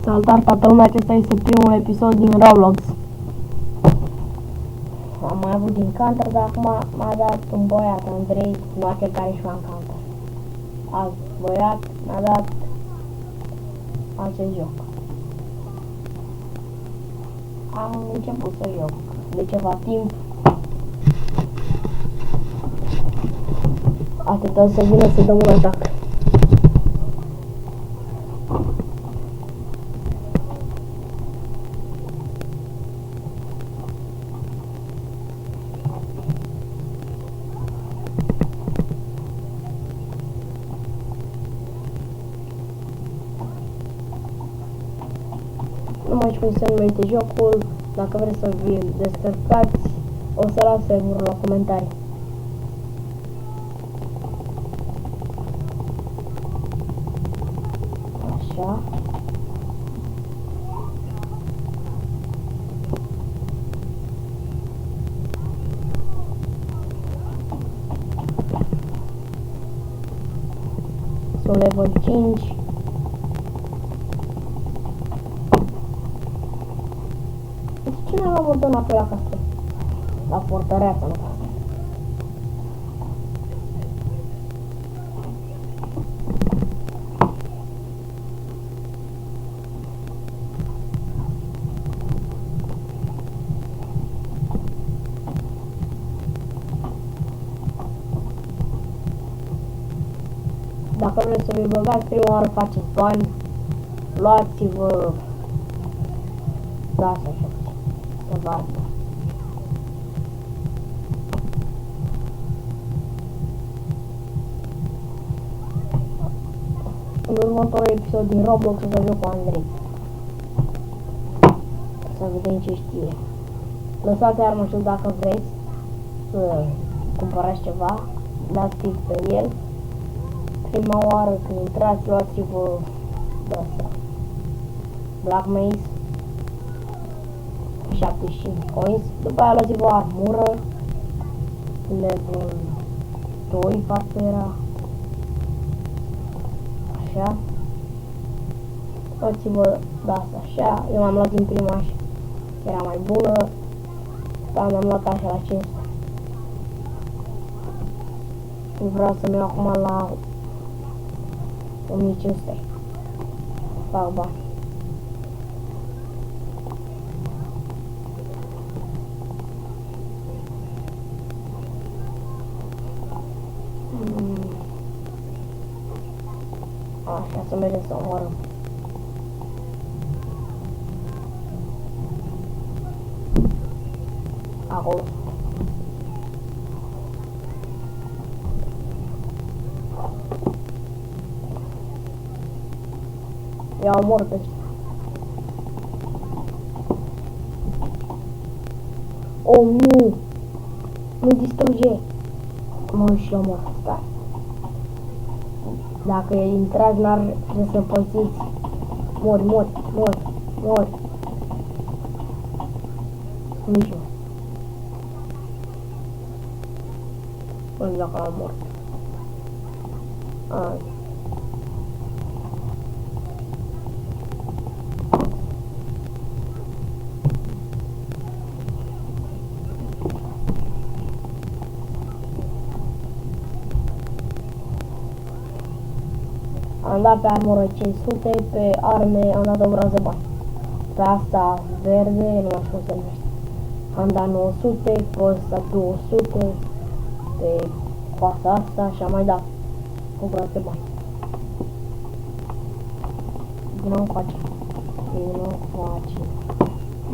Salutare toată lumea, acesta este primul episod din Roblox. Am mai avut din Counter, dar acum m-a dat un băiat, Andrei, nu cel care și în Counter. Alt băiat mi-a dat acest joc. Am început să joc de ceva timp. Așteptăm să vină să dăm un atac. Nu mai știu cum se numește jocul. Dacă vreți să vi-l descărcați, o să las serverul la comentarii. Așa. Sunt level 5. Cine l-a avut înapoi la castel? La fortăreață, nu castel. Dacă vreți să vi băgați, prima oară faceți bani, luați-vă, da, așa, ceva asta. În următorul episod din Roblox o să joc cu Andrei. Să vedem ce știe. Lăsați armășul dacă vreți să cumpărați ceva, dați tip pe el. Prima oară când intrați, luați-vă de asta. Black Maze 75 coins, după aia luați-vă armură level 2, parcă era. Așa. Luați-vă de asta, așa. Eu m-am luat din prima și era mai bună, dar m-am luat așa la 500. Vreau să-mi iau acum la 1500. Fac bani. Așa, să mergem să omorăm. Acolo. Ia omor pe ăsta. Oh, nu! Nu distruge! Mă uit și l-omor. Stai. Dacă intrați, n-ar trebui să pățiți. Mori. Nici nu. Până dacă l-am mort. Ai. Am dat pe armură 500, pe arme am dat o groază bani. Pe asta verde, nu mai știu cum se numește. Am dat 900, pe ăsta 200, pe coasa asta și am mai dat o groază bani. Vină încoace.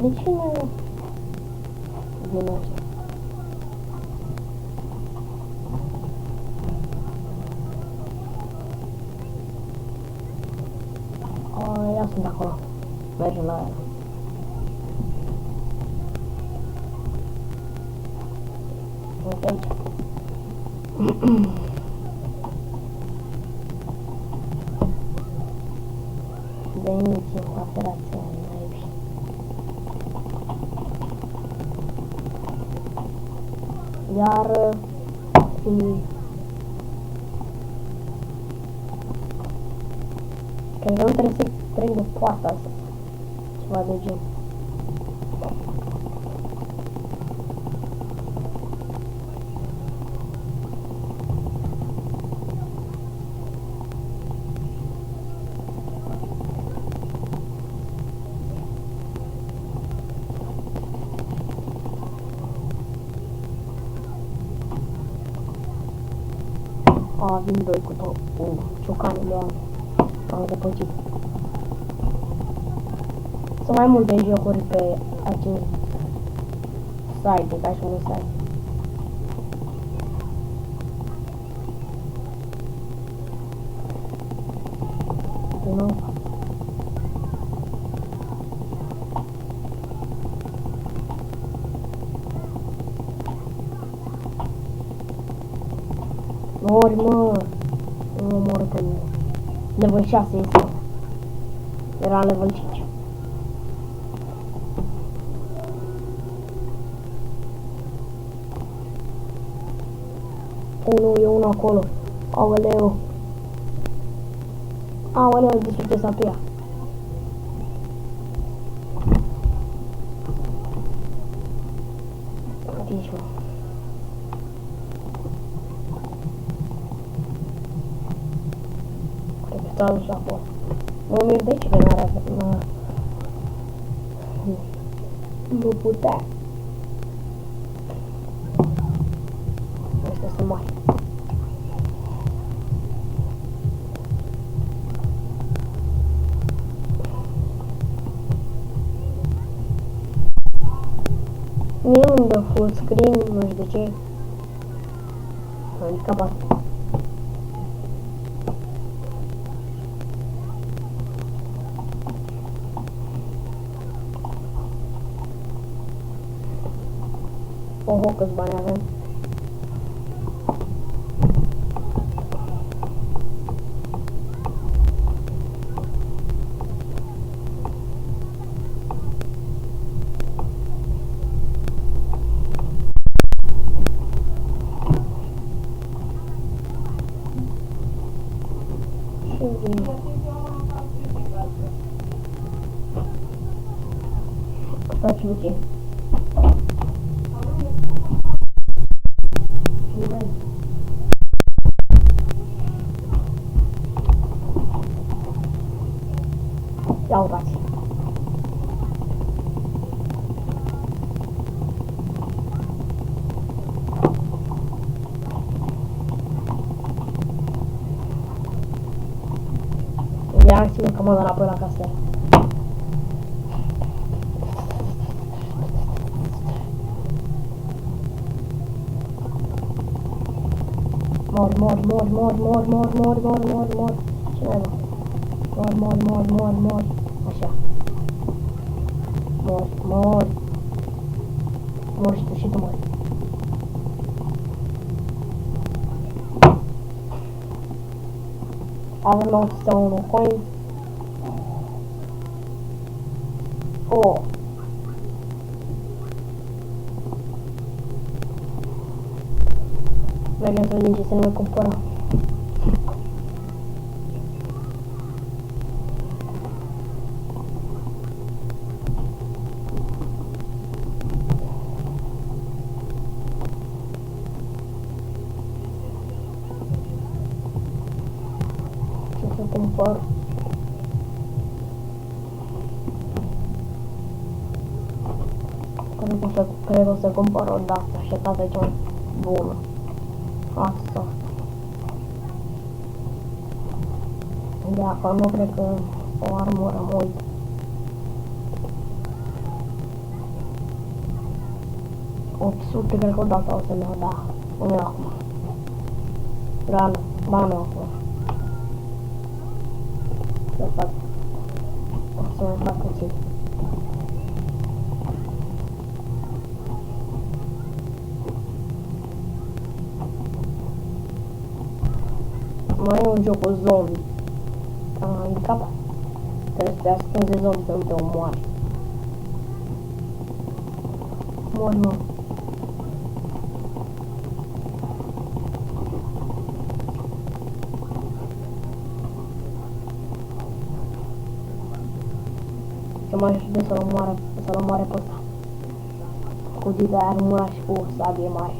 De ce nu? Vină așa. Ia sunt acolo. Mergem la ea. Uite aici. Veniți în operația naibii. Iar cred că nu trebuie să trec de poarta asta. Ceva de gen. Vin doi cu ciocanele alea. Am depăcit. Sunt mai multe jocuri pe acest site, ca și un site. Nu. Mori, mă! Nu mor pe mine. Level 6 este. Era level 5. Nu, e unul acolo. Aoleu. Aoleu, distrugge statuia. Aici, mă. Stau și acolo. Mă mir de aici că n-are... Nu putea. Ăștia sunt mari. Mie îmi dă full screen, nu știu de ce. Adică basta. Oho, câți bani avem. Stați Luci. Ia uitați. Ia ține că mă dă înapoi la castel. Mor. Ce mai mor. Așa. Mor. Mor și tu mori. Avem 901 coin. Oh. Mergem să vedem ce se ne mai cumpără. Ce să cumpăr? Cred că o să cumpăr o de-asta și asta e cea mai bună. Asta. De acolo nu cred că o armură mă uit. $800 cred că odată o să ne-o da. Nu acum. Dar nu, ba nu acum. Să fac. O să mai fac puțin. Mai e un joc cu zombie. Am handicapat. Trebuie să te ascunzi de zombie să nu te omoare. Mori, mă. să mă ajute să-l omoare pe ăsta. Cu dita aia în mâna și cu o sabie mare.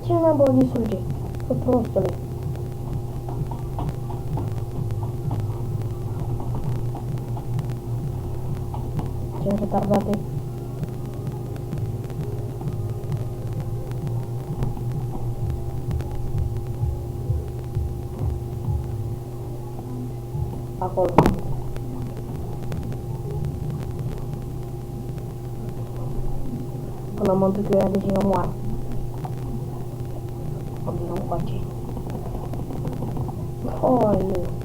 Ce n-am băut distruge? Că prostule. Ce retardate. Acolo. Până mă duc eu, deși eu moară. Am din nou face. Oi.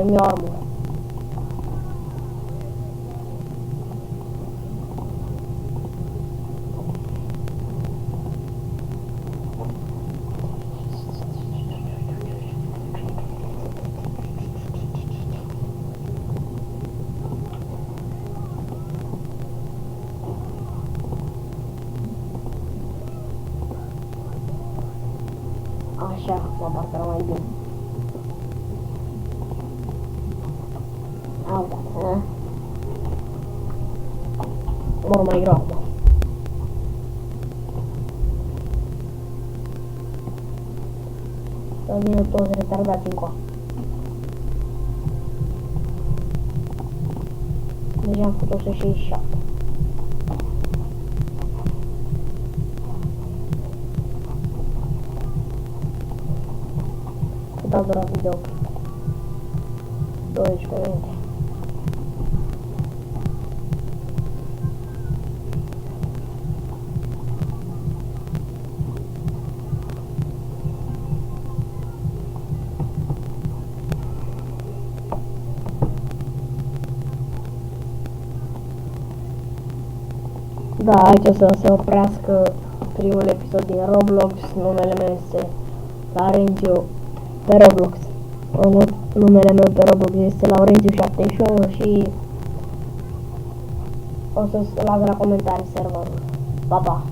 Mi-o armă. Așa, mă parcă era mai bine. Au, da. Mor mai greu, mă. Să vină toți retardați încoa. Deja am făcut 167. Cât a durat video? 20 minute. Da, aici o să se oprească primul episod din Roblox. Numele meu este Laurențiu pe Roblox. Numele meu pe Roblox este Laurențiu71 și o să las la comentarii serverul. Pa, pa!